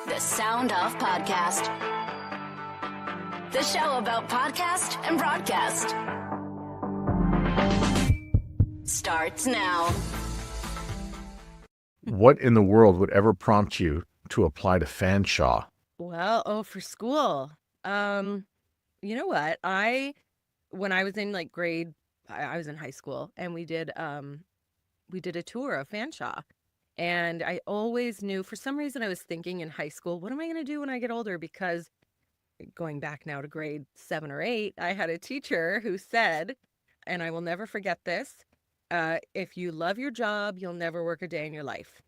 The Sound Off Podcast. The show about podcast and broadcast. Starts now. What in the world would ever prompt you to apply to Fanshawe? Well, for school. You know what? When I was in I was in high school, and we did a tour of Fanshawe. And I always knew, for some reason I was thinking in high school, what am I going to do when I get older? Because going back now to grade 7 or 8, I had a teacher who said, and I will never forget this, if you love your job, you'll never work a day in your life.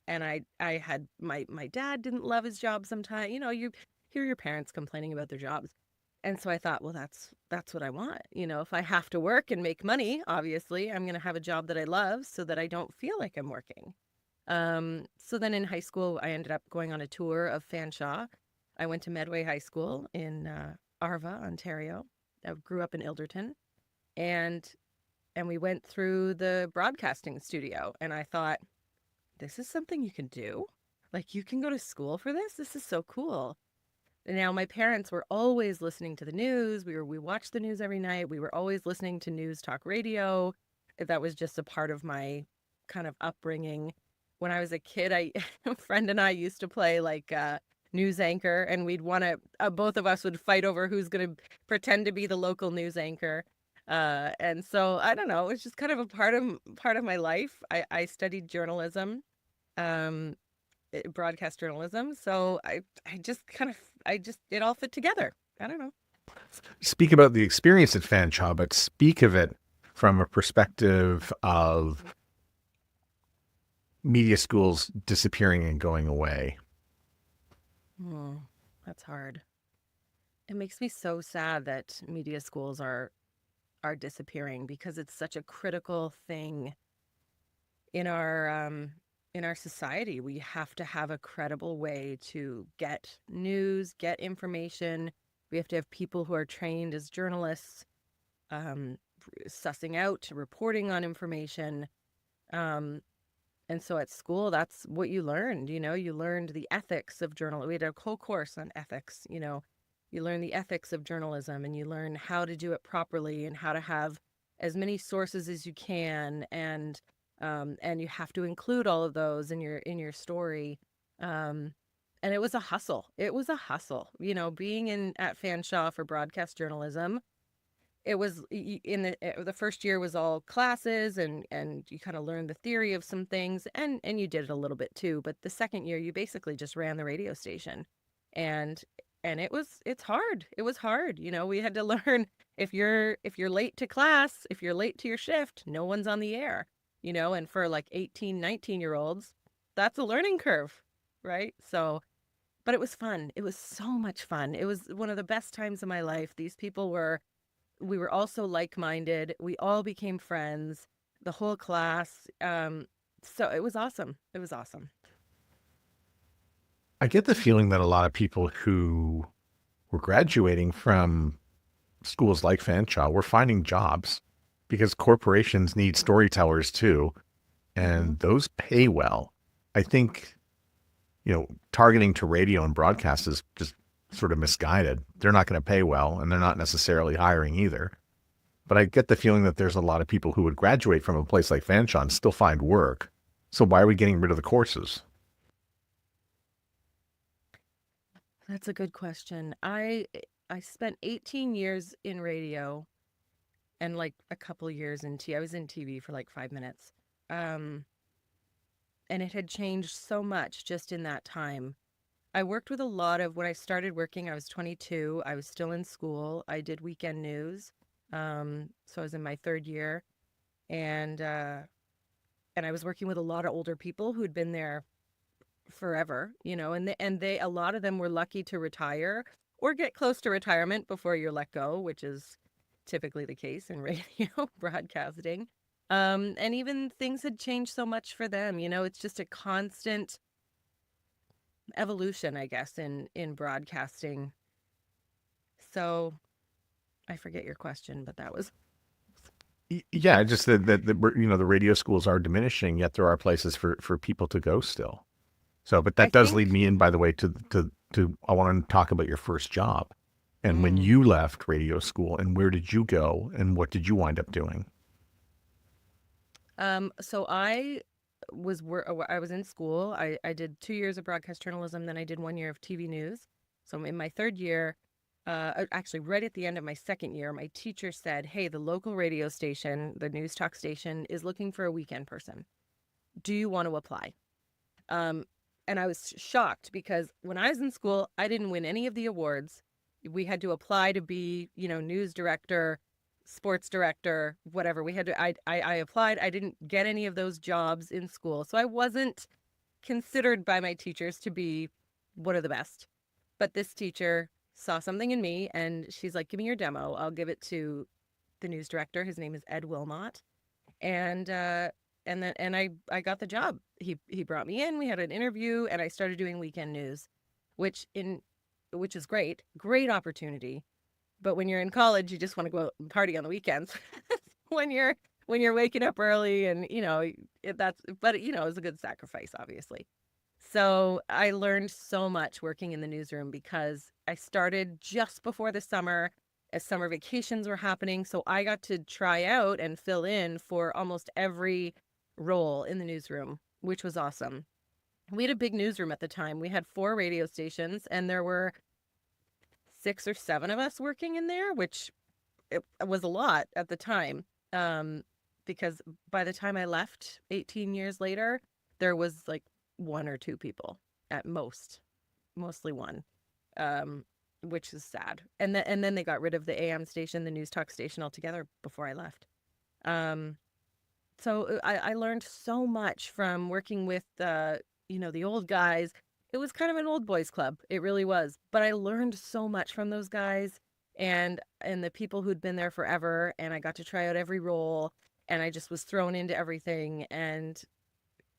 And I had, my dad didn't love his job sometimes. You know, you hear your parents complaining about their jobs. And so I thought, well, that's what I want. You know, if I have to work and make money, obviously, I'm going to have a job that I love so that I don't feel like I'm working. So then in high school, I ended up going on a tour of Fanshawe. I went to Medway High School in Arva, Ontario. I grew up in Ilderton. And we went through the broadcasting studio. And I thought, this is something you can do? Like, you can go to school for this? This is so cool. Now, my parents were always listening to the news. We watched the news every night. We were always listening to news talk radio. That was just a part of my kind of upbringing. When I was a kid, a friend and I used to play news anchor, and we'd want to, both of us would fight over who's going to pretend to be the local news anchor. And so, I don't know, it was just kind of a part of my life. I studied journalism, broadcast journalism. So it all fit together. I don't know. Speak about the experience at Fanshawe, but speak of it from a perspective of media schools disappearing and going away. That's hard. It makes me so sad that media schools are disappearing, because it's such a critical thing in our society. We have to have a credible way to get news, get information. We have to have people who are trained as journalists, sussing out, reporting on information. And so at school, that's what you learned. You know, you learned the ethics of journalism. We had a whole course on ethics. You know, you learn the ethics of journalism, and you learn how to do it properly and how to have as many sources as you can. And you have to include all of those in your story. And it was a hustle. It was a hustle. You know, being at Fanshawe for broadcast journalism, it was in the first year was all classes, and you kind of learned the theory of some things, and you did it a little bit too. But the second year, you basically just ran the radio station, and it's hard. It was hard. You know, we had to learn, if you're late to class, if you're late to your shift, no one's on the air. You know, and for like 18, 19-year-olds, that's a learning curve, right? So, but it was fun. It was so much fun. It was one of the best times of my life. We were all so like-minded. We all became friends, the whole class. So it was awesome. It was awesome. I get the feeling that a lot of people who were graduating from schools like Fanshawe were finding jobs, because corporations need storytellers too, and those pay well. I think, you know, targeting to radio and broadcast is just sort of misguided. They're not going to pay well, and they're not necessarily hiring either. But I get the feeling that there's a lot of people who would graduate from a place like Fanshawe and still find work. So why are we getting rid of the courses? That's a good question. I spent 18 years in radio, and like a couple years in TV. I was in TV for like 5 minutes. And it had changed so much just in that time. I worked with when I started working, I was 22. I was still in school. I did weekend news. So I was in my third year, and I was working with a lot of older people who had been there forever, you know, and a lot of them were lucky to retire or get close to retirement before you're let go, which is typically the case in radio broadcasting. And even things had changed so much for them. You know, it's just a constant evolution, I guess, in broadcasting. So I forget your question, but that was. Yeah, just that you know, the radio schools are diminishing, yet there are places for people to go still. So, but I that does lead think, me in, by the way, to I want to talk about your first job and when mm, you left radio school and where did you go and what did you wind up doing? so I was in school. I did 2 years of broadcast journalism, then I did 1 year of TV news. So in my third year, actually right at the end of my second year, my teacher said, "Hey, the local radio station, the news talk station, is looking for a weekend person. Do you want to apply?" Um, and I was shocked because when I was in school, I didn't win any of the awards. We had to apply to be, news director, sports director, whatever. We had to, I applied. I didn't get any of those jobs in school. So I wasn't considered by my teachers to be one of the best. But this teacher saw something in me and she's like, "Give me your demo. I'll give it to the news director." His name is Ed Wilmot. And I got the job. He brought me in. We had an interview, and I started doing weekend news, which in which is great opportunity. But when you're in college, you just want to go out and party on the weekends. when you're when you're waking up early, and it was a good sacrifice, obviously. So I learned so much working in the newsroom because I started just before the summer as summer vacations were happening. So I got to try out and fill in for almost every role in the newsroom, which was awesome. We had a big newsroom at the time. We had 4 radio stations, and there were 6 or 7 of us working in there, which it was a lot at the time. Um, because by the time I left 18 years later, there was like 1 or 2 people at most, mostly one, um, which is sad. And then they got rid of the AM station, the news talk station altogether before I left. Um, so I learned so much from working with the old guys. It was kind of an old boys club. It really was. But I learned so much from those guys and the people who'd been there forever, and I got to try out every role, and I just was thrown into everything, and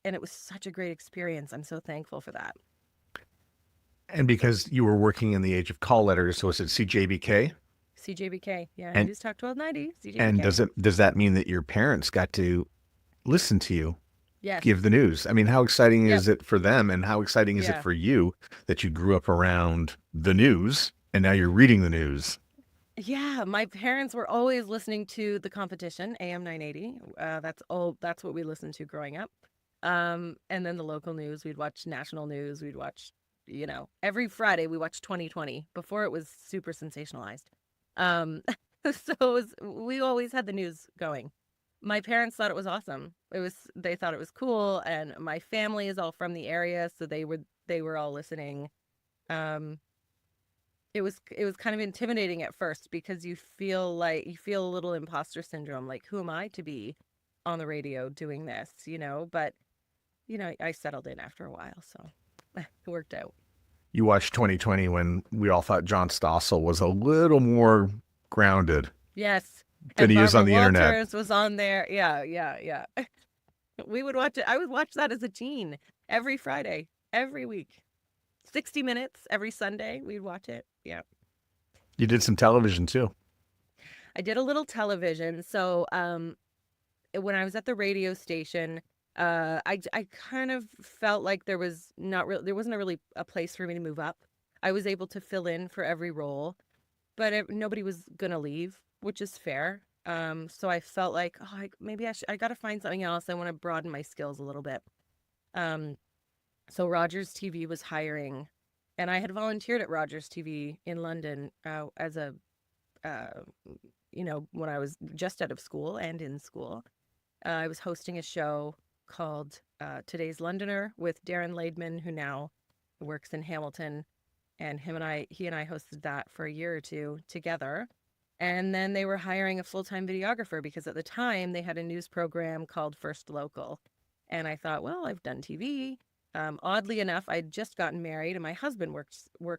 it was such a great experience. I'm so thankful for that. And because you were working in the age of call letters, so is it CJBK? CJBK. Yeah, And News Talk 1290, and CJBK. does that mean that your parents got to listen to you Yes. give the news? I mean, how exciting Yep. is it for them and how exciting is it Yeah. for you that you grew up around the news and now you're reading the news? Yeah, my parents were always listening to the competition, AM 980. That's what we listened to growing up. And then the local news, we'd watch national news, we'd watch, every Friday we watched 2020 before it was super sensationalized. Um, we always had the news going. My parents thought it was awesome. They thought it was cool, and my family is all from the area, so they were all listening. Um, it was kind of intimidating at first because you feel a little imposter syndrome, like, who am I to be on the radio doing this, but I settled in after a while, so it worked out. You watched 2020 when we all thought John Stossel was a little more grounded Yes. than And he is Barbara on the internet. Walters was on there. Yeah, yeah, yeah. We would watch it. I would watch that as a teen every Friday, every week. 60 minutes every Sunday. We'd watch it. Yeah. You did some television too. I did a little television. So, when I was at the radio station, I kind of felt like there wasn't really a place for me to move up. I was able to fill in for every role, but nobody was gonna leave, which is fair. So I felt like, oh, maybe I got to find something else. I want to broaden my skills a little bit. Um, so Rogers TV was hiring, and I had volunteered at Rogers TV in London as a, uh, when I was just out of school and in school. I was hosting a show called Today's Londoner with Darren Laidman, who now works in Hamilton, and he and I hosted that for a year or two together. And then they were hiring a full-time videographer because at the time they had a news program called First Local. And I thought, well, I've done TV. Oddly enough, I'd just gotten married, and my husband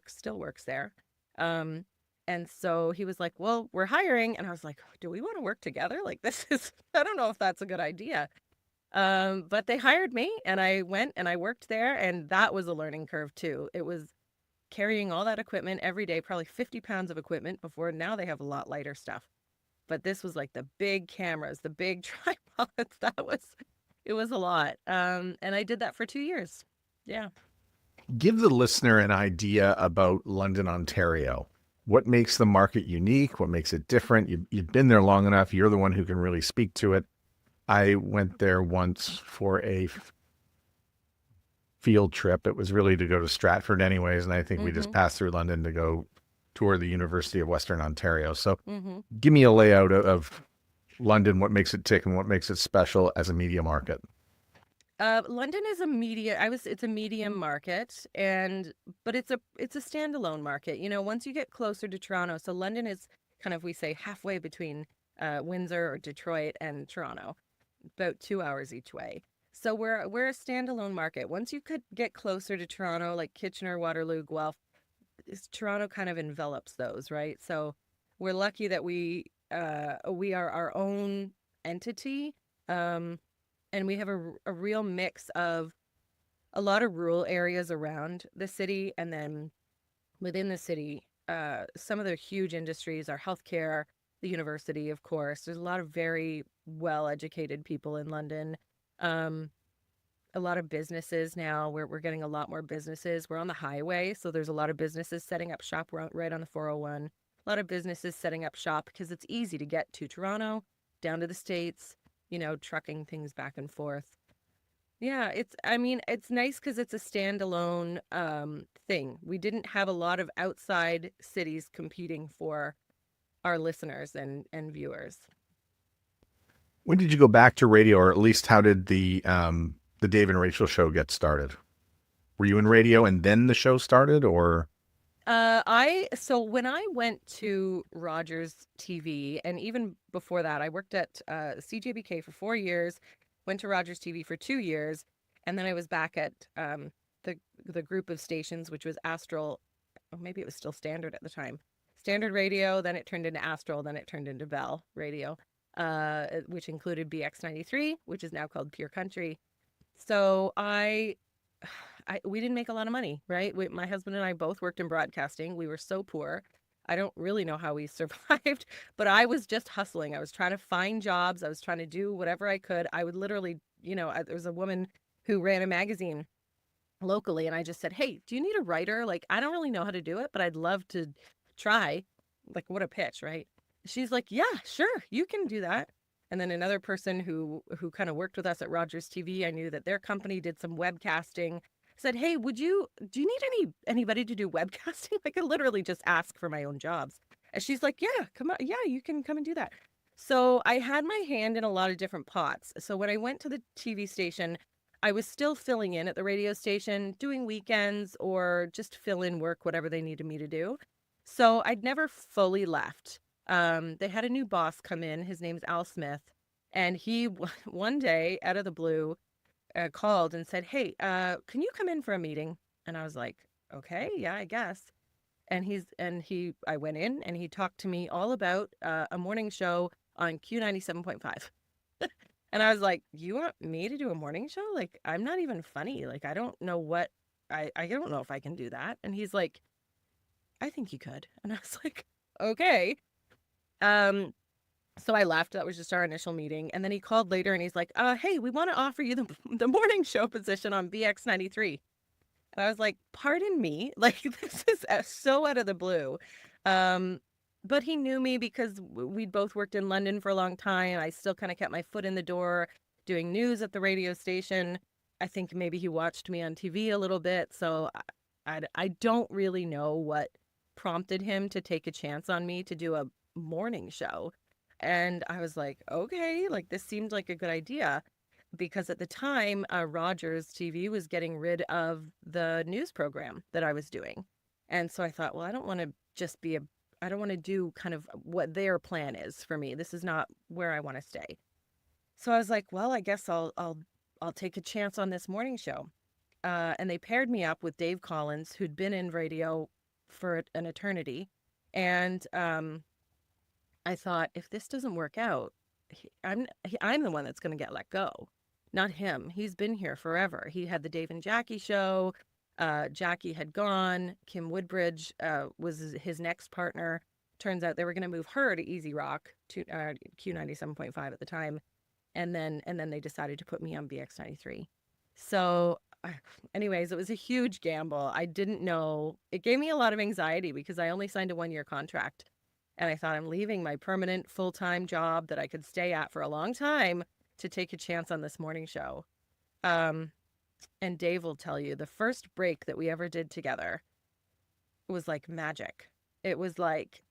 still works there. Um, and so he was like, "Well, we're hiring," and I was like, "Do we want to work together? Like, this is I don't know if that's a good idea." But they hired me, and I went and I worked there, and that was a learning curve too. It was carrying all that equipment every day, probably 50 pounds of equipment before. Now they have a lot lighter stuff. But this was like the big cameras, the big tripods. It was a lot. And I did that for 2 years. Yeah. Give the listener an idea about London, Ontario. What makes the market unique? What makes it different? You've been there long enough. You're the one who can really speak to it. I went there once for a field trip. It was really to go to Stratford anyways, and I think we just passed through London to go tour the University of Western Ontario. So give me a layout of London, what makes it tick and what makes it special as a media market. London is a media. It's a medium market, but it's a standalone market. You know, once you get closer to Toronto, so London is kind of, we say, halfway between Windsor or Detroit and Toronto, about 2 hours each way. So we're a standalone market. Once you could get closer to Toronto, like Kitchener, Waterloo, Guelph, Toronto kind of envelops those, right? So we're lucky that we are our own entity. And we have a real mix of a lot of rural areas around the city, and then within the city, some of the huge industries are healthcare, the university, of course. There's a lot of very well-educated people in London. A lot of businesses now. We're getting a lot more businesses. We're on the highway, so there's a lot of businesses setting up shop right on the 401. A lot of businesses setting up shop because it's easy to get to Toronto, down to the States, you know, trucking things back and forth. Yeah, it's nice because it's a standalone thing. We didn't have a lot of outside cities competing for our listeners and viewers. When did you go back to radio, or at least how did the Dave and Rachel show get started? Were you in radio and then the show started, or? So when I went to Rogers TV, and even before that, I worked at CJBK for 4 years, went to Rogers TV for 2 years, and then I was back at the group of stations, which was Astral, or maybe it was still Standard at the time. Standard Radio, then it turned into Astral, then it turned into Bell Radio, which included BX93, which is now called Pure Country. So we didn't make a lot of money, right? My husband and I both worked in broadcasting. We were so poor. I don't really know how we survived, but I was just hustling. I was trying to find jobs. I was trying to do whatever I could. I would literally, there was a woman who ran a magazine locally, and I just said, "Hey, do you need a writer? Like, I don't really know how to do it, but I'd love to try." Like, what a pitch, right? She's like, "Yeah, sure, you can do that." And then another person who kind of worked with us at Rogers TV, I knew that their company did some webcasting, said, "Hey, do you need anybody to do webcasting?" I could literally just ask for my own jobs. And she's like, "Yeah, come on. Yeah, you can come and do that." So I had my hand in a lot of different pots. So when I went to the TV station, I was still filling in at the radio station, doing weekends or just fill in work, whatever they needed me to do. So I'd never fully left. They had a new boss come in. His name's Al Smith. And he, one day, out of the blue, called and said, "Hey, can you come in for a meeting?" And I was like, "Okay, yeah, I guess." And I went in and he talked to me all about a morning show on Q97.5. And I was like, "You want me to do a morning show? Like, I'm not even funny. Like, I don't know I don't know if I can do that." And he's like, "I think you could." And I was like, "Okay." So I left. That was just our initial meeting. And then he called later and he's like, "Hey, we want to offer you the morning show position on BX93. And I was like, "Pardon me?" Like, this is so out of the blue. But he knew me because we'd both worked in London for a long time. I still kind of kept my foot in the door doing news at the radio station. I think maybe he watched me on TV a little bit. So I don't really know what prompted him to take a chance on me to do a morning show. And I was like, okay, like this seemed like a good idea, because at the time, Rogers TV was getting rid of the news program that I was doing. And so I thought, well, I don't want to do kind of what their plan is for me. This is not where I want to stay. So I was like, well, I guess I'll take a chance on this morning show. And they paired me up with Dave Collins, who'd been in radio for an eternity. And I thought, if this doesn't work out, I'm the one that's going to get let go, not him. He's been here forever. He had the Dave and Jackie show. Jackie had gone. Kim Woodbridge was his next partner. Turns out they were going to move her to Easy Rock, to Q97.5 at the time. And then they decided to put me on BX93. So anyways, it was a huge gamble. I didn't know. It gave me a lot of anxiety because I only signed a 1-year contract. And I thought I'm leaving my permanent full-time job that I could stay at for a long time to take a chance on this morning show. Um, and Dave will tell you the first break that we ever did together was like magic. It was like,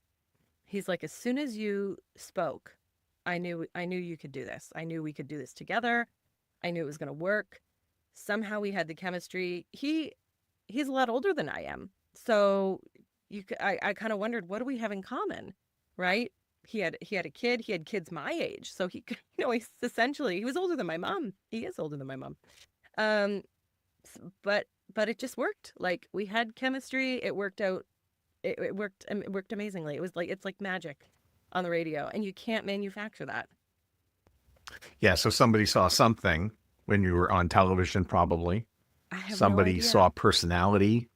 he's like, as soon as you spoke, I knew you could do this. I knew we could do this together. I knew it was going to work. Somehow we had the chemistry. He's a lot older than I am. So I kind of wondered, what do we have in common? Right? He had a kid. He had kids my age. So he, he was older than my mom. He is older than my mom. But it just worked. Like, we had chemistry. It worked out. It worked amazingly. It's like magic on the radio, and you can't manufacture that. Yeah. So somebody saw something when you were on television, probably. I have no Somebody idea. saw personality.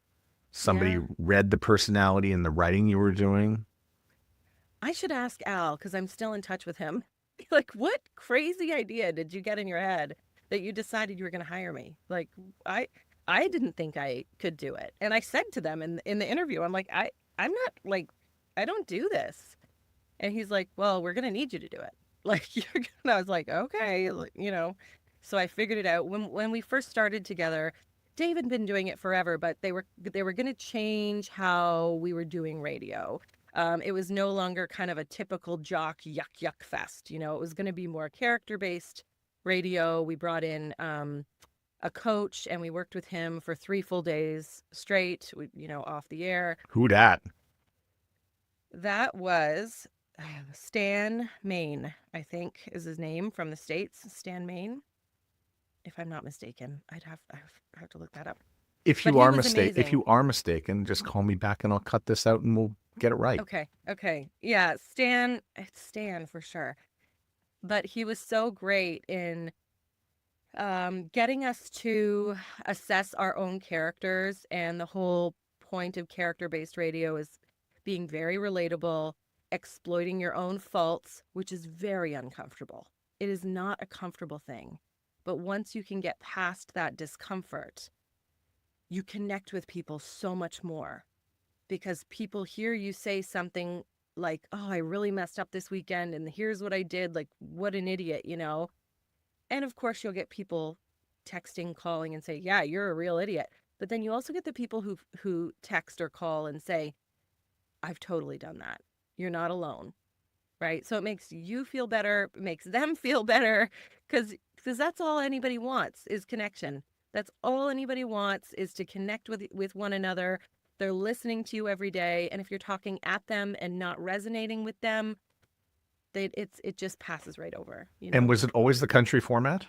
Somebody Yeah. read the personality in the writing you were doing. I should ask Al, because I'm still in touch with him. Like, what crazy idea did you get in your head that you decided you were going to hire me? Like, I didn't think I could do it. And I said to them in the interview, I'm like, I'm not, like, I don't do this. And he's like, well, we're going to need you to do it. Like, you're gonna, I was like, okay, So I figured it out. When we first started together, Dave had been doing it forever, but they were going to change how we were doing radio. It was no longer kind of a typical jock yuck fest. It was going to be more character-based radio. We brought in a coach, and we worked with him for 3 full days straight, off the air. Who dat? That was Stan Main, I think is his name, from the States. Stan Main, if I'm not mistaken. I have to look that up. If But you he are was mistaken, just call me back and I'll cut this out and we'll get it right. Okay. Yeah, it's Stan for sure. But he was so great in getting us to assess our own characters, and the whole point of character-based radio is being very relatable, exploiting your own faults, which is very uncomfortable. It is not a comfortable thing. But once you can get past that discomfort, you connect with people so much more, because people hear you say something like, oh, I really messed up this weekend and here's what I did. Like, what an idiot, And of course, you'll get people texting, calling and say, yeah, you're a real idiot. But then you also get the people who text or call and say, I've totally done that. You're not alone. Right? So it makes you feel better, it makes them feel better, because that's all anybody wants is connection. That's all anybody wants, is to connect with one another. They're listening to you every day, and if you're talking at them and not resonating with them, it just passes right over. And was it always the country format?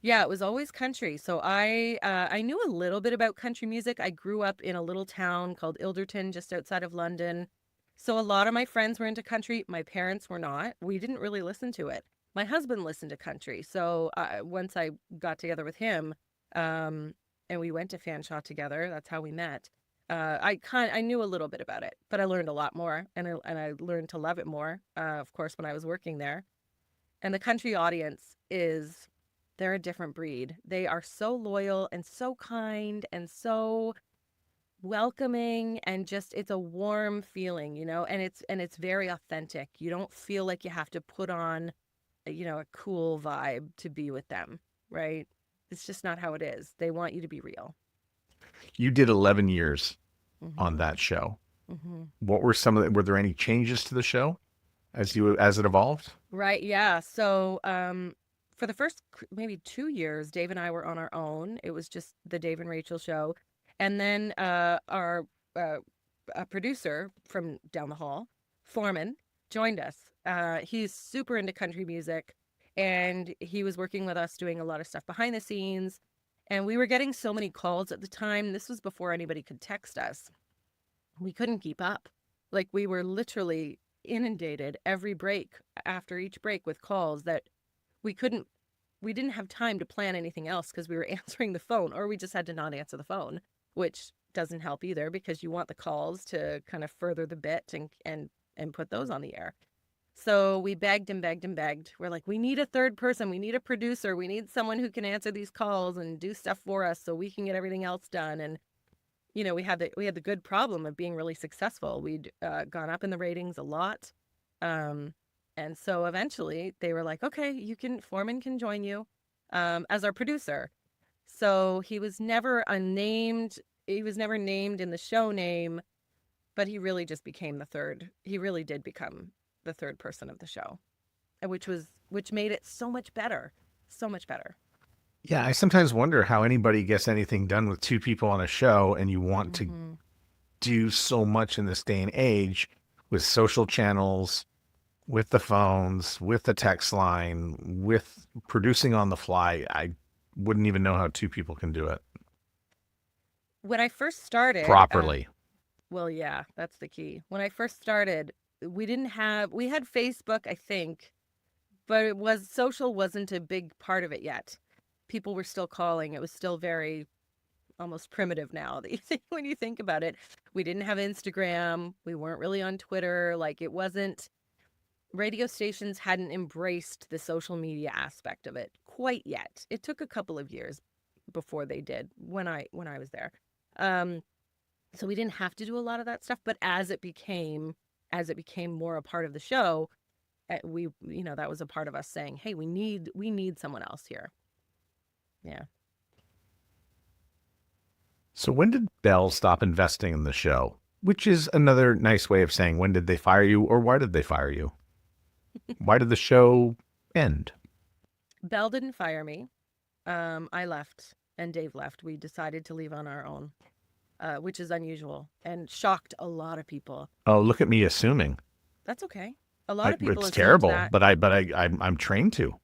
Yeah, it was always country. So I knew a little bit about country music. I grew up in a little town called Ilderton, just outside of London. So a lot of my friends were into country. My parents were not. We didn't really listen to it. My husband listened to country. So once I got together with him, and we went to Fanshawe together, that's how we met. I knew a little bit about it, but I learned a lot more, and I learned to love it more. Of course, when I was working there, and the country audience they're a different breed. They are so loyal and so kind and so welcoming, and just, it's a warm feeling, and it's very authentic. You don't feel like you have to put on a cool vibe to be with them, right? It's just not how it is. They want you to be real. You did 11 years Mm-hmm. on that show. Mm-hmm. What were were there any changes to the show as it evolved? Right, yeah. So for the first maybe 2 years, Dave and I were on our own. It was just the Dave and Rachel show. And then our producer from down the hall, Foreman, joined us. He's super into country music, and he was working with us doing a lot of stuff behind the scenes. And we were getting so many calls at the time. This was before anybody could text us. We couldn't keep up. Like, we were literally inundated every break, after each break, with calls that we didn't have time to plan anything else, because we were answering the phone, or we just had to not answer the phone, which doesn't help either, because you want the calls to kind of further the bit and put those on the air. So we begged and begged and begged. We're like, we need a third person. We need a producer. We need someone who can answer these calls and do stuff for us so we can get everything else done. And we had the good problem of being really successful. We'd gone up in the ratings a lot. And so eventually they were like, okay, Foreman can join you as our producer. So he was never unnamed. He was never named in the show name, but he really just became he really did become the third person of the show, which made it so much better. So much better. Yeah, I sometimes wonder how anybody gets anything done with two people on a show, and you want to do so much in this day and age with social channels, with the phones, with the text line, with producing on the fly. I wouldn't even know how two people can do it When I first started properly. Well, yeah, that's the key. When I first started, we had Facebook, I think, but social wasn't a big part of it yet. People were still calling. It was still very almost primitive now that when you think about it. We didn't have Instagram. We weren't really on Twitter. Like radio stations hadn't embraced the social media aspect of it quite yet. It took a couple of years before they did when I was there. So we didn't have to do a lot of that stuff, but as it became more a part of the show, that was a part of us saying, hey, we need someone else here. Yeah. So when did Bell stop investing in the show? Which is another nice way of saying, when did they fire you, or why did they fire you? Why did the show end? Bell didn't fire me. I left and Dave left. We decided to leave on our own, which is unusual and shocked a lot of people. Oh, look at me assuming. That's okay. A lot of people It's assumed terrible, that. but I'm trained to.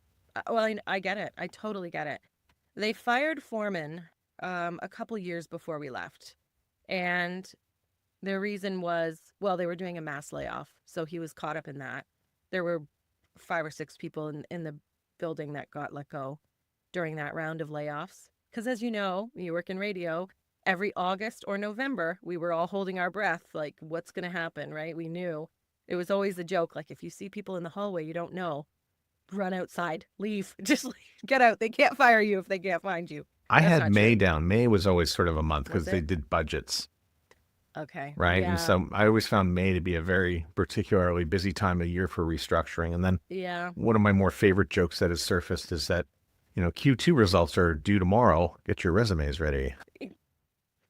Well, I get it. I totally get it. They fired Foreman a couple years before we left, and the reason was, well, they were doing a mass layoff, so he was caught up in that. There were 5 or 6 people in the building that got let go during that round of layoffs. Because as you know, you work in radio, every August or November, we were all holding our breath, like, what's going to happen, right? We knew. It was always a joke, like, if you see people in the hallway you don't know, run outside, leave, just get out. They can't fire you if they can't find you. I That's had not May true. down. May was always sort of a month because Was they it? did budgets, Okay. right? Yeah. And so I always found May to be a very particularly busy time of year for restructuring. And then Yeah. one of my more favorite jokes that has surfaced is that, Q2 results are due tomorrow. Get your resumes ready.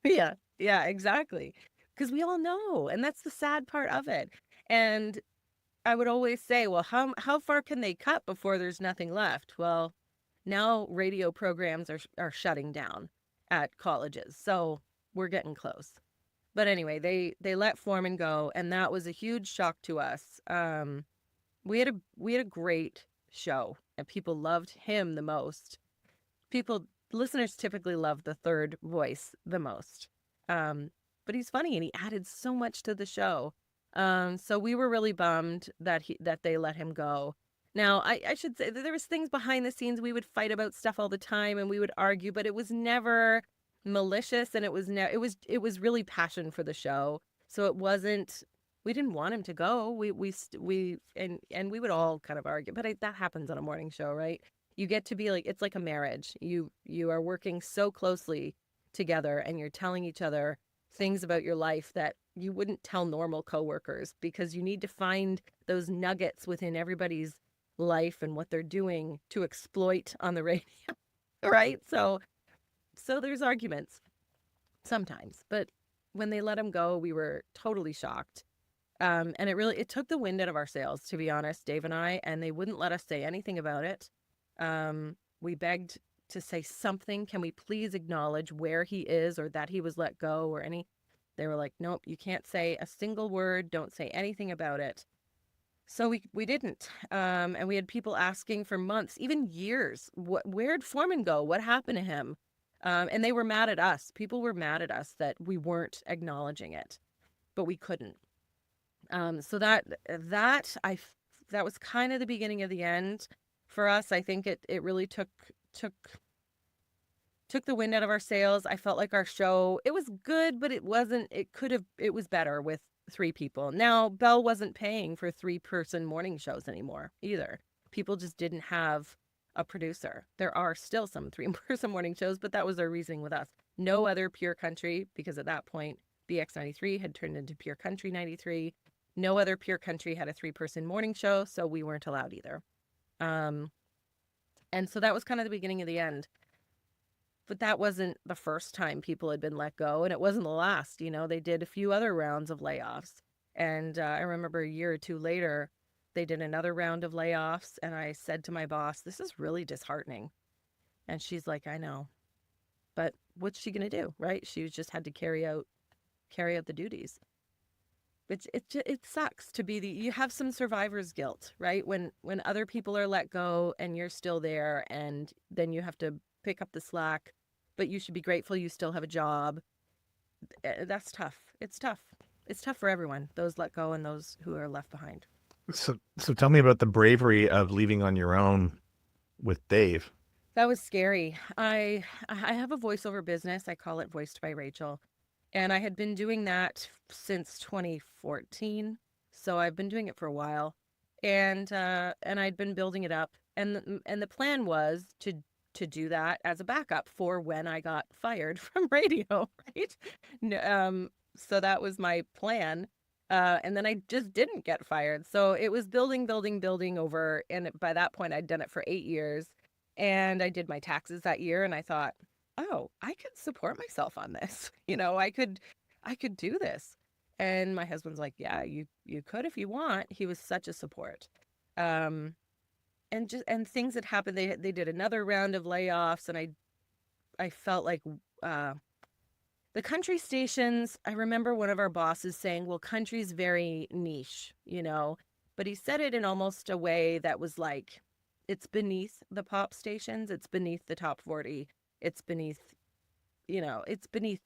Yeah. Yeah, exactly. Because we all know, and that's the sad part of it. And I would always say, well, how far can they cut before there's nothing left? Well, now radio programs are shutting down at colleges, so we're getting close. But anyway, they let Foreman go, and that was a huge shock to us. We had a great show, and people loved him the most. Listeners typically love the third voice the most. But he's funny, and he added so much to the show. So we were really bummed that they let him go. Now, I should say that there was things behind the scenes. We would fight about stuff all the time, and we would argue, but it was never malicious, and it was really passion for the show. So it wasn't. We didn't want him to go. And we would all kind of argue, but that happens on a morning show, right? You get to be like, it's like a marriage. You are working so closely together, and you're telling each other things about your life that you wouldn't tell normal coworkers, because you need to find those nuggets within everybody's life and what they're doing to exploit on the radio, right? So there's arguments sometimes, but when they let him go, we were totally shocked. And it took the wind out of our sails, to be honest, Dave and I, and they wouldn't let us say anything about it. We begged to say something. Can we please acknowledge where he is, or that he was let go, or any? They were like, nope, you can't say a single word. Don't say anything about it. So we didn't. And we had people asking for months, even years, where'd Foreman go? What happened to him? And they were mad at us. People were mad at us that we weren't acknowledging it, but we couldn't. So that was kind of the beginning of the end for us. I think it really took the wind out of our sails. I felt like our show, it was good, but it wasn't. It was better with 3 people. Now, Bell wasn't paying for 3-person morning shows anymore either. People just didn't have a producer. There are still some 3-person morning shows, but that was their reasoning with us. No other pure country, because at that point, BX93 had turned into Pure Country 93. No other pure country had a 3-person morning show, so we weren't allowed either. And so that was kind of the beginning of the end. But that wasn't the first time people had been let go, and it wasn't the last. You know, they did a few other rounds of layoffs. And I remember a year or 2 later, they did another round of layoffs, and I said to my boss, "This is really disheartening." And she's like, "I know. But what's she going to do, right? She just had to carry out the duties." It sucks to be you have some survivor's guilt, right? When other people are let go and you're still there, and then you have to pick up the slack, but you should be grateful you still have a job. That's tough. It's tough. It's tough for everyone, those let go and those who are left behind. So tell me about the bravery of leaving on your own with Dave. That was scary. I have a voiceover business. I call it Voiced by Rachel. And I had been doing that since 2014. So I've been doing it for a while. And I'd been building it up. And the plan was to do that as a backup for when I got fired from radio, right? So that was my plan. And then I just didn't get fired. So it was building over. And by that point, I'd done it for 8 years. And I did my taxes that year. And I thought, oh, I could support myself on this. You know, I could do this. And my husband's like, yeah, you could if you want. He was such a support. And things had happened. They did another round of layoffs, and I felt like the country stations. I remember one of our bosses saying, "Well, country's very niche, you know," but he said it in almost a way that was like, it's beneath the pop stations, it's beneath the top 40, it's beneath, you know, it's beneath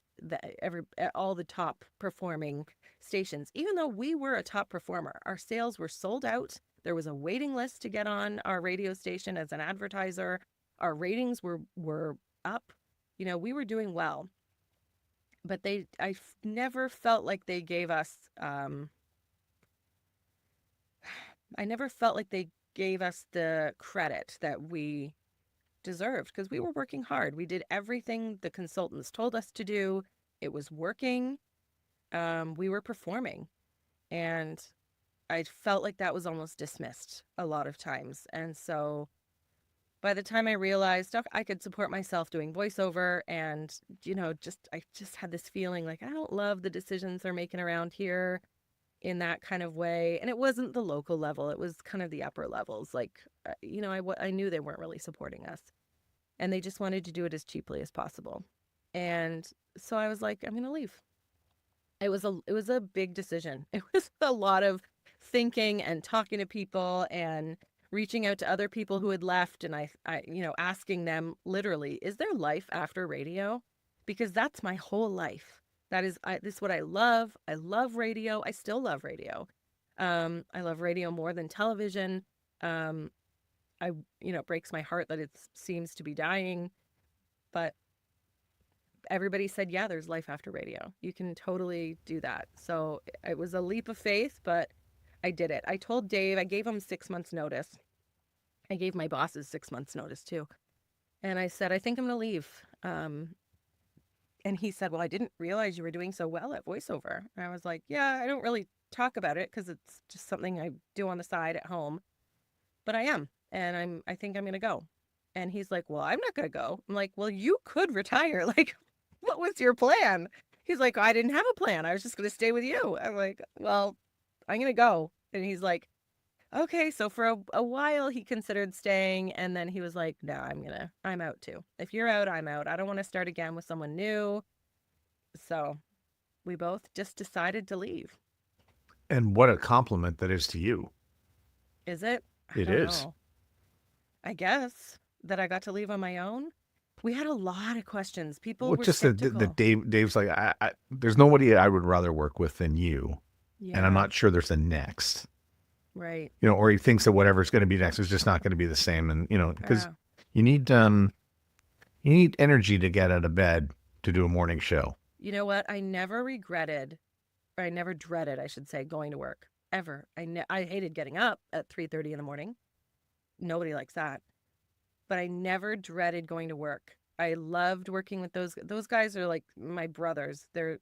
all the top performing stations. Even though we were a top performer, our sales were sold out. There was a waiting list to get on our radio station as an advertiser. Our ratings were up. You know, we were doing well. But I never felt like they gave us, I never felt like they gave us the credit that we deserved, because we were working hard. We did everything the consultants told us to do. It was working. We were performing. And I felt like that was almost dismissed a lot of times. And so by the time I realized I could support myself doing voiceover, and, you know, I just had this feeling like I don't love the decisions they're making around here in that kind of way. And it wasn't the local level. It was kind of the upper levels. Like, you know, I knew they weren't really supporting us, and they just wanted to do it as cheaply as possible. And so I was like, I'm going to leave. It was a big decision. It was a lot of thinking and talking to people and reaching out to other people who had left. And I you know, asking them literally, is there life after radio? Because that's my whole life. This is what I love. I love radio. I still love radio. I love radio more than television. You know, it breaks my heart that it seems to be dying, but everybody said, yeah, there's life after radio. You can totally do that. So it was a leap of faith, but I did it. I told Dave, I gave him 6 months notice. I gave my bosses 6 months notice too. And I said, I think I'm going to leave. And he said, well, I didn't realize you were doing so well at voiceover. And I was like, yeah, I don't really talk about it because it's just something I do on the side at home, but I am. And I think I'm going to go. And he's like, well, I'm not going to go. I'm like, well, you could retire. Like, what was your plan? He's like, I didn't have a plan. I was just going to stay with you. I'm like, well, I'm going to go. And he's like, okay. So for a while he considered staying. And then he was like, no, I'm out too. If you're out, I'm out. I don't want to start again with someone new. So we both just decided to leave. And what a compliment that is to you. Is it? It is. Know. I guess that I got to leave on my own. We had a lot of questions. People were just skeptical. the Dave's like, there's nobody I would rather work with than you. Yeah. And I'm not sure there's a next. Right. You know, or he thinks that whatever's going to be next is just not going to be the same. And, you know, because you need energy to get out of bed to do a morning show. You know what? I never regretted or I never dreaded, I should say, going to work ever. I hated getting up at 3:30 in the morning. Nobody likes that. But I never dreaded going to work. I loved working with those guys are like my brothers. They're,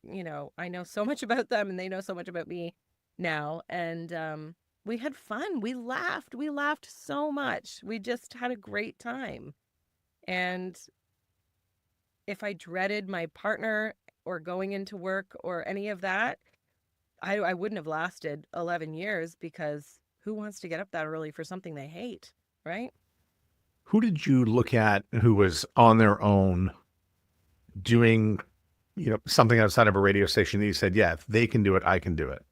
I know so much about them and they know so much about me now. And we had fun. We laughed. We laughed so much. We just had a great time. And if I dreaded my partner or going into work or any of that, I wouldn't have lasted 11 years, because who wants to get up that early for something they hate, right? Who did you look at who was on their own doing, something outside of a radio station that you said, yeah, if they can do it, I can do it?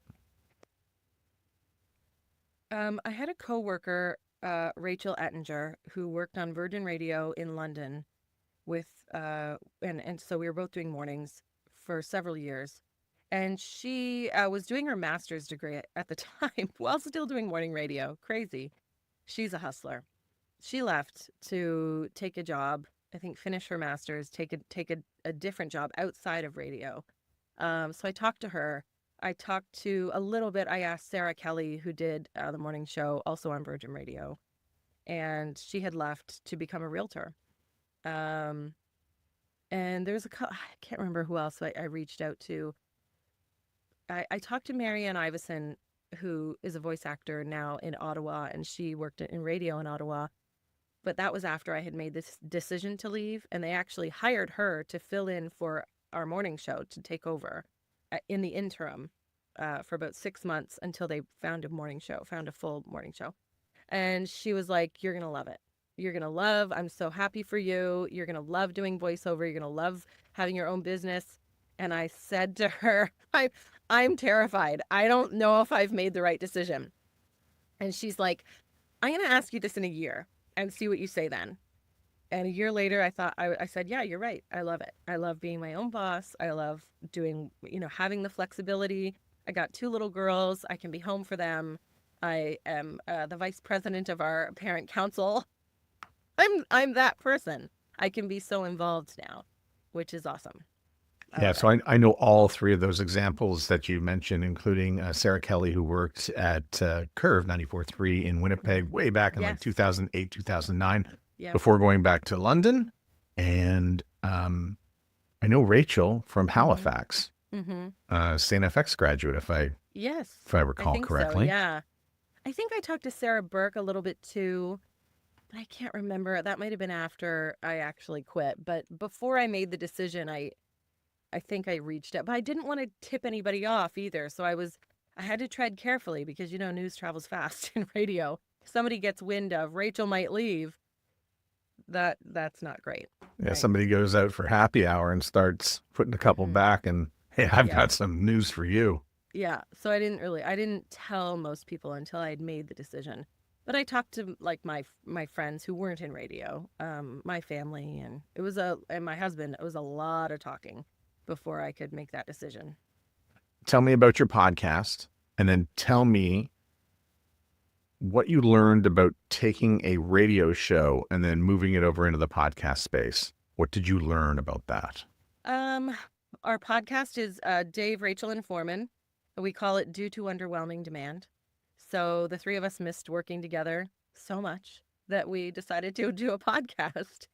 I had a coworker, Rachel Ettinger, who worked on Virgin Radio in London with, and so we were both doing mornings for several years. And she was doing her master's degree at the time while still doing morning radio. Crazy. She's a hustler. She left to take a job, I think finish her master's, take a different job outside of radio. So I talked to her. I talked to a little bit. I asked Sarah Kelly, who did the morning show also on Virgin Radio, and she had left to become a realtor. And there's I can't remember who else I reached out to. I talked to Marianne Iveson, who is a voice actor now in Ottawa, and she worked in radio in Ottawa. But that was after I had made this decision to leave, and they actually hired her to fill in for our morning show, to take over in the interim for about 6 months until they found a full morning show. And she was like, "You're going to love it. You're going to love, I'm so happy for you. You're going to love doing voiceover. You're going to love having your own business." And I said to her, I'm terrified. I don't know if I've made the right decision. And she's like, "I'm going to ask you this in a year and see what you say then." And a year later, I said, "Yeah, you're right. I love it. I love being my own boss. I love doing, having the flexibility. I got 2 little girls. I can be home for them. I am the vice president of our parent council. I'm that person. I can be so involved now, which is awesome." Yeah, so I know all 3 of those examples that you mentioned, including Sarah Kelly, who worked at Curve 94.3 in Winnipeg way back in like 2008, 2009, before going back to London. And I know Rachel from Halifax, St. FX graduate, if I recall correctly. So, yeah. I think I talked to Sarah Burke a little bit too, but I can't remember. That might have been after I actually quit. But before I made the decision, I think I reached out, but I didn't want to tip anybody off either. So I had to tread carefully, because, news travels fast in radio. If somebody gets wind of Rachel might leave, that's not great. Yeah. Right? Somebody goes out for happy hour and starts putting a couple back, and hey, I've got some news for you. Yeah. So I didn't tell most people until I'd made the decision, but I talked to like my friends who weren't in radio, my family, and my husband. It was a lot of talking before I could make that decision. Tell me about your podcast, and then tell me what you learned about taking a radio show and then moving it over into the podcast space. What did you learn about that? Our podcast is Dave, Rachel, and Foreman. We call it Due to Underwhelming Demand. So the 3 of us missed working together so much that we decided to do a podcast.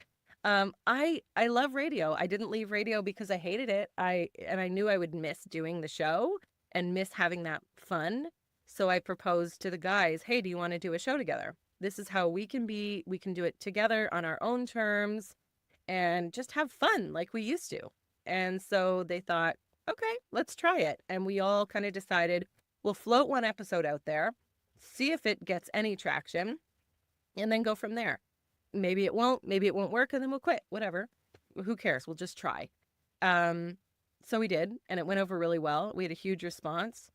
I love radio. I didn't leave radio because I hated it. I knew I would miss doing the show and miss having that fun. So I proposed to the guys, "Hey, do you want to do a show together? This is how we can do it together on our own terms and just have fun like we used to." And so they thought, "Okay, let's try it." And we all kind of decided we'll float one episode out there, see if it gets any traction, and then go from there. Maybe it won't work, and then we'll quit. Whatever. Who cares? We'll just try. So we did, and it went over really well. We had a huge response.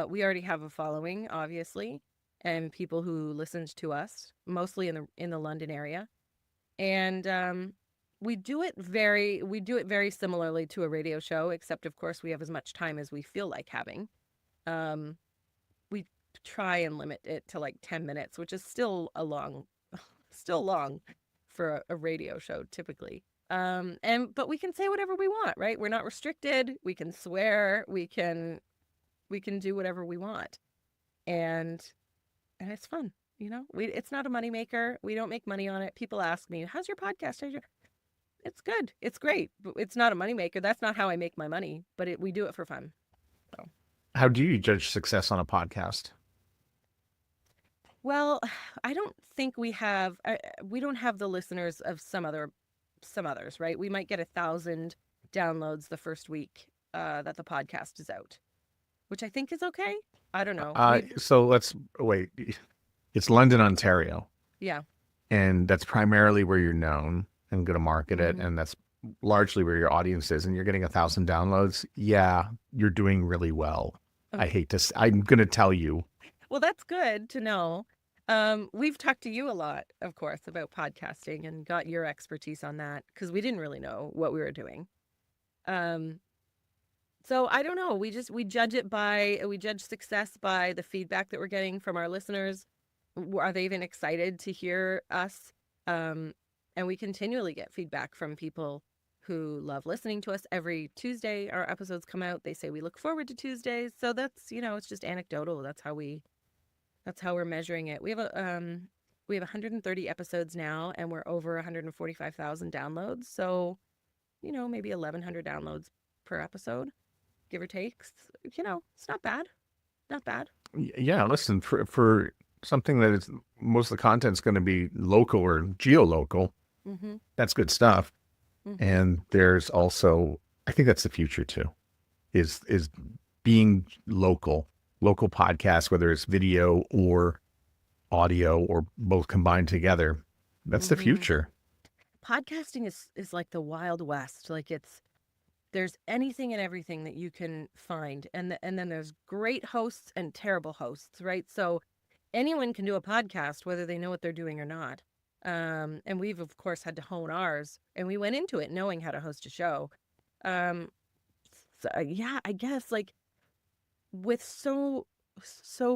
We already have a following, obviously, and people who listened to us, mostly in the London area. And we do it very similarly to a radio show, except of course we have as much time as we feel like having. We try and limit it to like 10 minutes, which is still long for a radio show typically. But we can say whatever we want, right? We're not restricted. We can swear. We can We can do whatever we want. And it's fun. It's not a moneymaker. We don't make money on it. People ask me, how's your podcast? It's good. It's great. But it's not a moneymaker. That's not how I make my money, but we do it for fun. So. How do you judge success on a podcast? Well, I don't think we don't have the listeners of some others, right? We might get 1,000 downloads the first week that the podcast is out, which I think is okay. I don't know. So let's wait. It's London, Ontario. Yeah. And that's primarily where you're known and going to market it. And that's largely where your audience is. And you're getting 1,000 downloads. Yeah, you're doing really well. Okay. I'm going to tell you. Well, that's good to know. We've talked to you a lot, of course, about podcasting and got your expertise on that because we didn't really know what we were doing. So I don't know. We judge success by the feedback that we're getting from our listeners. Are they even excited to hear us? And we continually get feedback from people who love listening to us. Every Tuesday, our episodes come out. They say we look forward to Tuesdays. So that's, it's just anecdotal. That's how we're measuring it. We have 130 episodes now, and we're over 145,000 downloads. So, maybe 1,100 downloads per episode, give or take. It's not bad. Not bad. Yeah, listen, for something that is most of the content's going to be local or geo-local, that's good stuff. And there's also, I think that's the future too, is being local podcasts, whether it's video or audio or both combined together. That's the future. Podcasting is like the Wild West. Like there's anything and everything that you can find. And then there's great hosts and terrible hosts, right? So anyone can do a podcast, whether they know what they're doing or not. And we've, of course, had to hone ours. And we went into it knowing how to host a show. Yeah, I guess like with so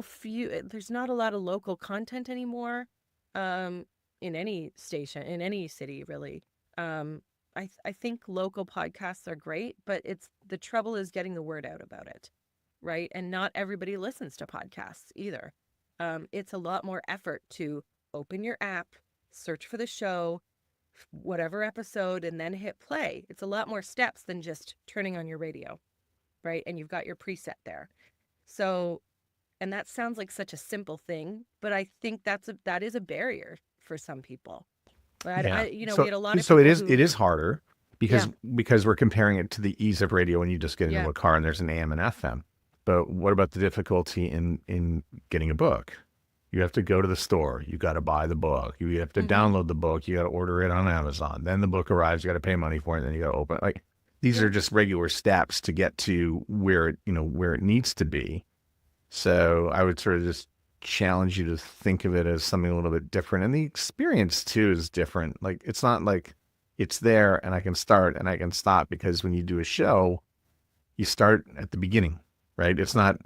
few, there's not a lot of local content anymore in any station, in any city, really. I think local podcasts are great, but the trouble is getting the word out about it, right? And not everybody listens to podcasts either. It's a lot more effort to open your app, search for the show, whatever episode, and then hit play. It's a lot more steps than just turning on your radio, right? And you've got your preset there. So, and that sounds like such a simple thing, but I think that is a barrier for some people. We had a lot of so people it is harder because we're comparing it to the ease of radio when you just get into a car and there's an AM and FM. But what about the difficulty in getting a book? You have to go to the store. You got to buy the book. You have to download the book. You got to order it on Amazon. Then the book arrives. You got to pay money for it. And then you got to open it. Like these are just regular steps to get to where it needs to be. So I would sort of just challenge you to think of it as something a little bit different. And the experience too is different. Like it's not like it's there and I can start and I can stop, because when you do a show, you start at the beginning. Right? It's not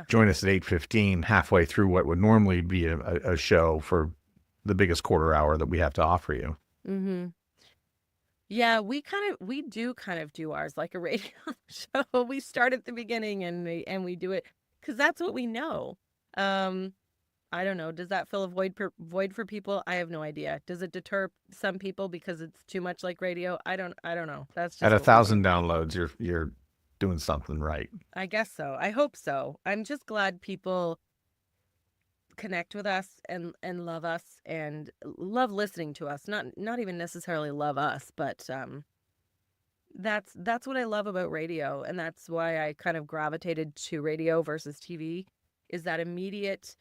join us at 8:15 halfway through what would normally be a show for the biggest quarter hour that we have to offer you. Mm-hmm. Yeah, we do do ours like a radio show. We start at the beginning and we do it because that's what we know. I don't know. Does that fill a void for people? I have no idea. Does it deter some people because it's too much like radio? I don't know. That's just at 1,000 downloads, you're doing something right. I guess so. I hope so. I'm just glad people connect with us and love us and love listening to us. Not even necessarily love us, but that's what I love about radio, and that's why I kind of gravitated to radio versus TV, is that immediate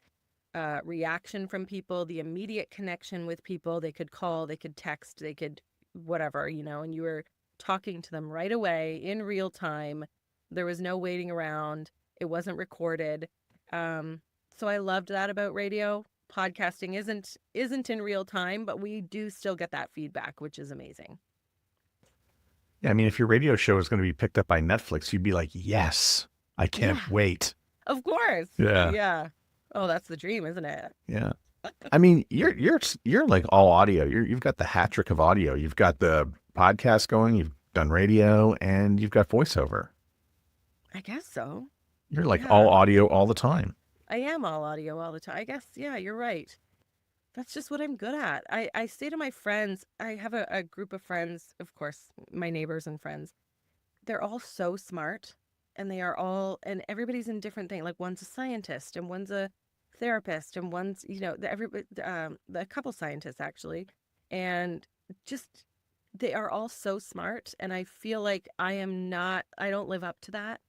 reaction from people, the immediate connection with people. They could call, they could text, they could whatever, and you were talking to them right away in real time. There was no waiting around. It wasn't recorded. So I loved that about radio. Podcasting isn't in real time, but we do still get that feedback, which is amazing. Yeah, I mean, if your radio show is going to be picked up by Netflix, you'd be like, yes, I can't wait. Of course. Yeah. Yeah. Oh, that's the dream, isn't it? Yeah. I mean, you're like all audio. You've got the hat trick of audio. You've got the podcast going, you've done radio, and you've got voiceover. I guess so. You're like all Yeah, audio all the time. I am all audio all the time. I guess, yeah, you're right. That's just what I'm good at. I say to my friends, I have a group of friends, of course, my neighbors and friends. They're all so smart and they are all, and everybody's in different things. Like one's a scientist and one's a therapist and one's, everybody, a couple scientists actually. And just, they are all so smart. And I feel like I don't live up to that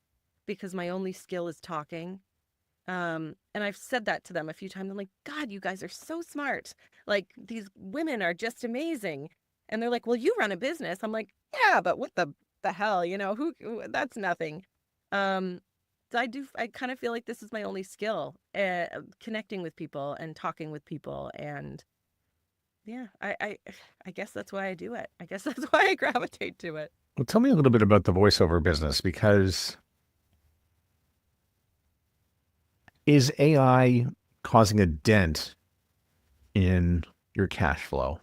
because my only skill is talking. And I've said that to them a few times. I'm like, God, you guys are so smart. Like these women are just amazing. And they're like, well, you run a business. I'm like, yeah, but what the hell, that's nothing. Um, so I kind of feel like this is my only skill, connecting with people and talking with people. And yeah, I guess that's why I do it. I guess that's why I gravitate to it. Well, tell me a little bit about the voiceover business because is AI causing a dent in your cash flow?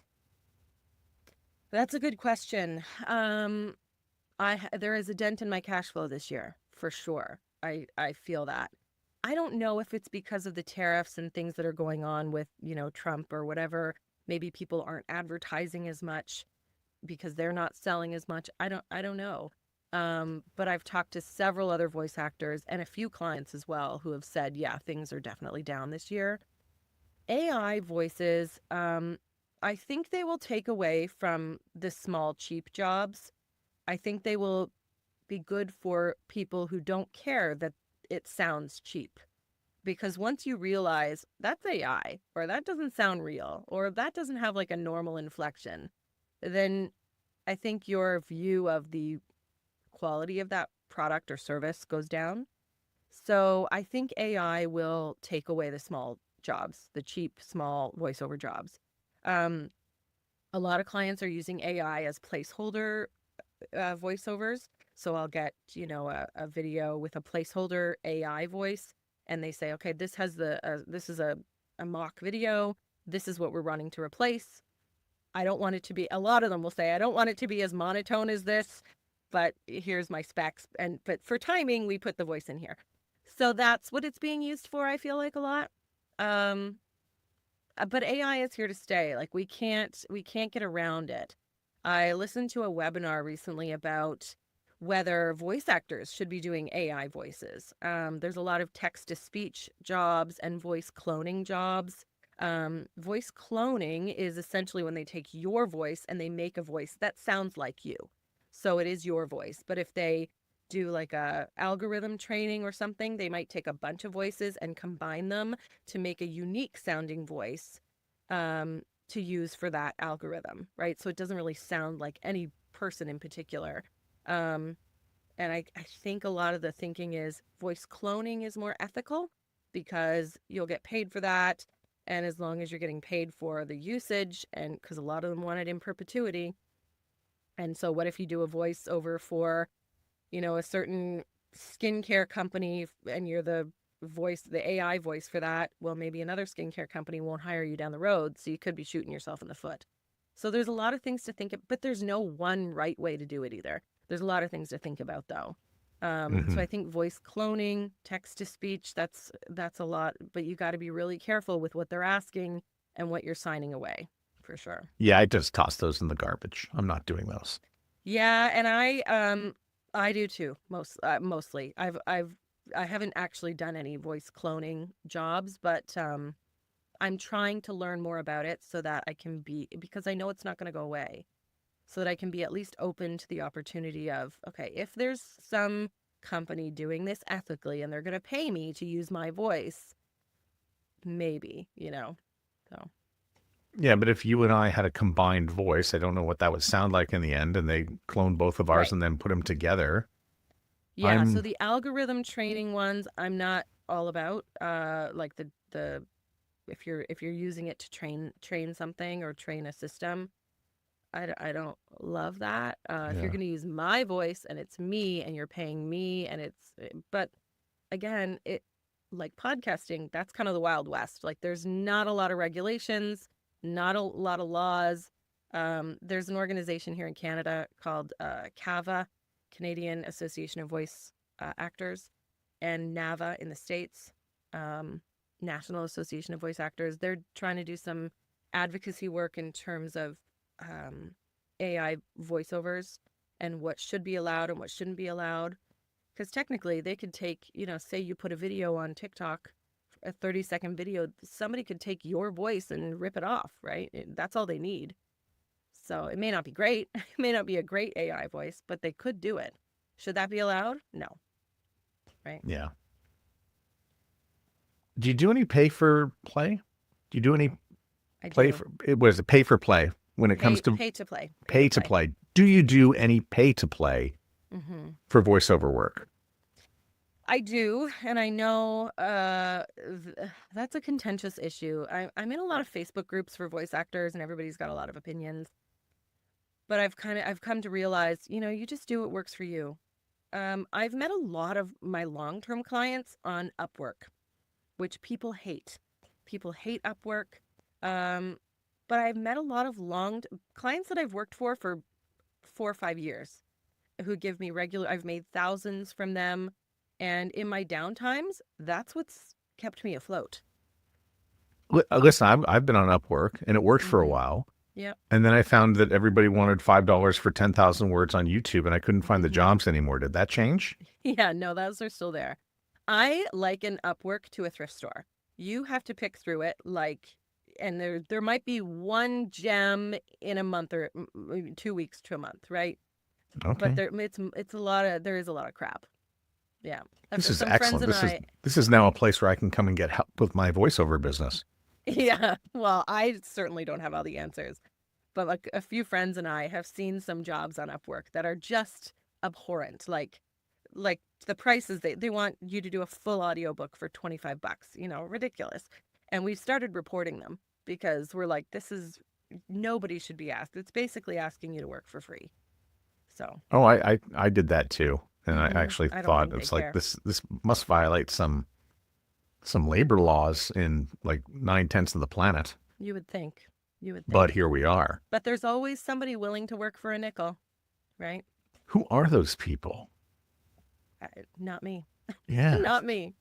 That's a good question. There is a dent in my cash flow this year for sure. I feel that. I don't know if it's because of the tariffs and things that are going on with, Trump or whatever. Maybe people aren't advertising as much because they're not selling as much. I don't know. But I've talked to several other voice actors and a few clients as well who have said, yeah, things are definitely down this year. AI voices, I think they will take away from the small, cheap jobs. I think they will be good for people who don't care that it sounds cheap. Because once you realize that's AI, or that doesn't sound real, or that doesn't have like a normal inflection, then I think your view of the quality of that product or service goes down. So I think AI will take away the small jobs, the cheap, small voiceover jobs. Um, a lot of clients are using AI as placeholder voiceovers. So I'll get, a video with a placeholder AI voice, and they say, okay, this is a mock video. This is what we're running to replace. I don't want it to be. A lot of them will say, I don't want it to be as monotone as this, but here's my specs. But for timing, we put the voice in here. So that's what it's being used for. I feel like a lot. Um, but AI is here to stay. Like we can't get around it. I listened to a webinar recently about whether voice actors should be doing AI voices. There's a lot of text to speech jobs and voice cloning jobs. Voice cloning is essentially when they take your voice and they make a voice that sounds like you. So it is your voice. But if they do like a algorithm training or something, they might take a bunch of voices and combine them to make a unique sounding voice to use for that algorithm, right? So it doesn't really sound like any person in particular. Um, and I think a lot of the thinking is voice cloning is more ethical because you'll get paid for that. And as long as you're getting paid for the usage, and because a lot of them want it in perpetuity. And so what if you do a voiceover for, a certain skincare company and you're the AI voice for that? Well, maybe another skincare company won't hire you down the road. So you could be shooting yourself in the foot. So there's a lot of things to think of, but there's no one right way to do it either. There's a lot of things to think about though. So Hmm. I think voice cloning, text to speech, that's a lot, but you got to be really careful with what they're asking and what you're signing away for sure. Yeah, I just toss those in the garbage. I'm not doing those. Yeah, and I do too. Mostly. I haven't actually done any voice cloning jobs, but I'm trying to learn more about it so that I can be, because I know it's not going to go away, so that I can be at least open to the opportunity of, okay, if there's some company doing this ethically and they're going to pay me to use my voice, maybe. So, Yeah, but if you and I had a combined voice, I don't know what that would sound like in the end, and they cloned both of ours right. and then put them together. Yeah, so I'm, the algorithm training ones I'm not all about. Like the if you're using it to train something or train a system, I don't love that. If you're yeah. going to use my voice and it's me and you're paying me and but again, it like podcasting, that's kind of the Wild West. Like there's not a lot of regulations, not a lot of laws. There's an organization here in Canada called CAVA, Canadian Association of Voice Actors, and NAVA in the States, National Association of Voice Actors. They're trying to do some advocacy work in terms of AI voiceovers and what should be allowed and what shouldn't be allowed. Because technically they could take, say you put a video on TikTok, a 30-second video, somebody could take your voice and rip it off, right? That's all they need. So it may not be great. It may not be a great AI voice, but they could do it. Should that be allowed? No. Right? Yeah. Do you do any pay for play? Do you do any play for, what is it, pay for play when it comes to pay to play? Pay to play. Do you do any pay to play for voiceover work? I do, and I know that's a contentious issue. I'm in a lot of Facebook groups for voice actors, and everybody's got a lot of opinions. But I've come to realize, you just do what works for you. I've met a lot of my long-term clients on Upwork, which people hate. People hate Upwork. But I've met a lot of clients that I've worked for 4 or 5 years who give me I've made thousands from them. And in my downtimes, that's what's kept me afloat. Listen, I've been on Upwork and it worked for a while. Yeah. And then I found that everybody wanted $5 for 10,000 words on YouTube and I couldn't find the jobs anymore. Did that change? Yeah, no, those are still there. I liken Upwork to a thrift store. You have to pick through it and there might be one gem in a month or 2 weeks to a month, right? Okay. But there is a lot of crap. Yeah. This is excellent. This is now a place where I can come and get help with my voiceover business. Yeah. Well, I certainly don't have all the answers, but a few friends and I have seen some jobs on Upwork that are just abhorrent. Like the prices they want you to do a full audiobook for $25, ridiculous. And we've started reporting them because we're like, nobody should be asked. It's basically asking you to work for free. So. Oh, I did that too. And I actually thought it's like this must violate some labor laws in like 9/10 of the planet. You would think. But here we are. But there's always somebody willing to work for a nickel, right? Who are those people? Not me. Yeah. Not me.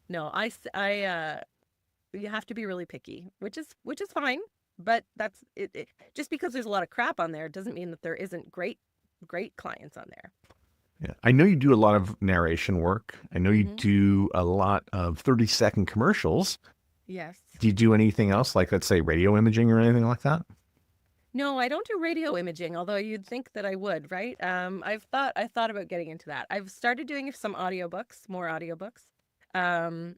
No, you have to be really picky, which is fine. But that's it. Just because there's a lot of crap on there doesn't mean that there isn't great clients on there. Yeah. I know you do a lot of narration work. I know you do a lot of 30-second commercials. Yes. Do you do anything else, like, let's say, radio imaging or anything like that? No, I don't do radio imaging, although you'd think that I would, right? I thought about getting into that. I've started doing some more audiobooks. And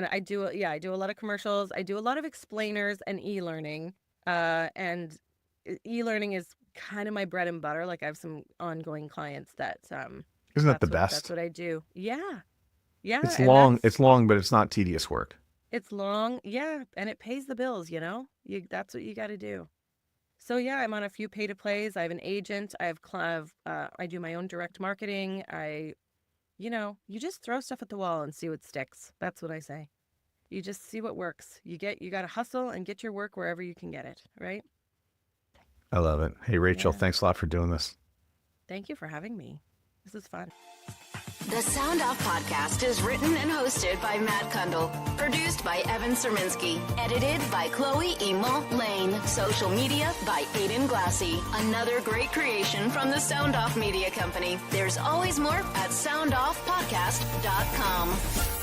I do a lot of commercials. I do a lot of explainers and e-learning. And e-learning is kind of my bread and butter. Like I have some ongoing clients that isn't that the best? That's what I do. Yeah. It's long, but it's not tedious work. It's long, yeah, and it pays the bills. That's what you got to do. So yeah, I'm on a few pay to plays. I have an agent. I do my own direct marketing. You just throw stuff at the wall and see what sticks. That's what I say. You just see what works. You got to hustle and get your work wherever you can get it, right? I love it. Hey, Rachel, thanks a lot for doing this. Thank you for having me. This is fun. The Sound Off Podcast is written and hosted by Matt Kundle. Produced by Evan Serminski. Edited by Chloe Emo Lane. Social media by Aiden Glassy. Another great creation from the Sound Off Media Company. There's always more at soundoffpodcast.com.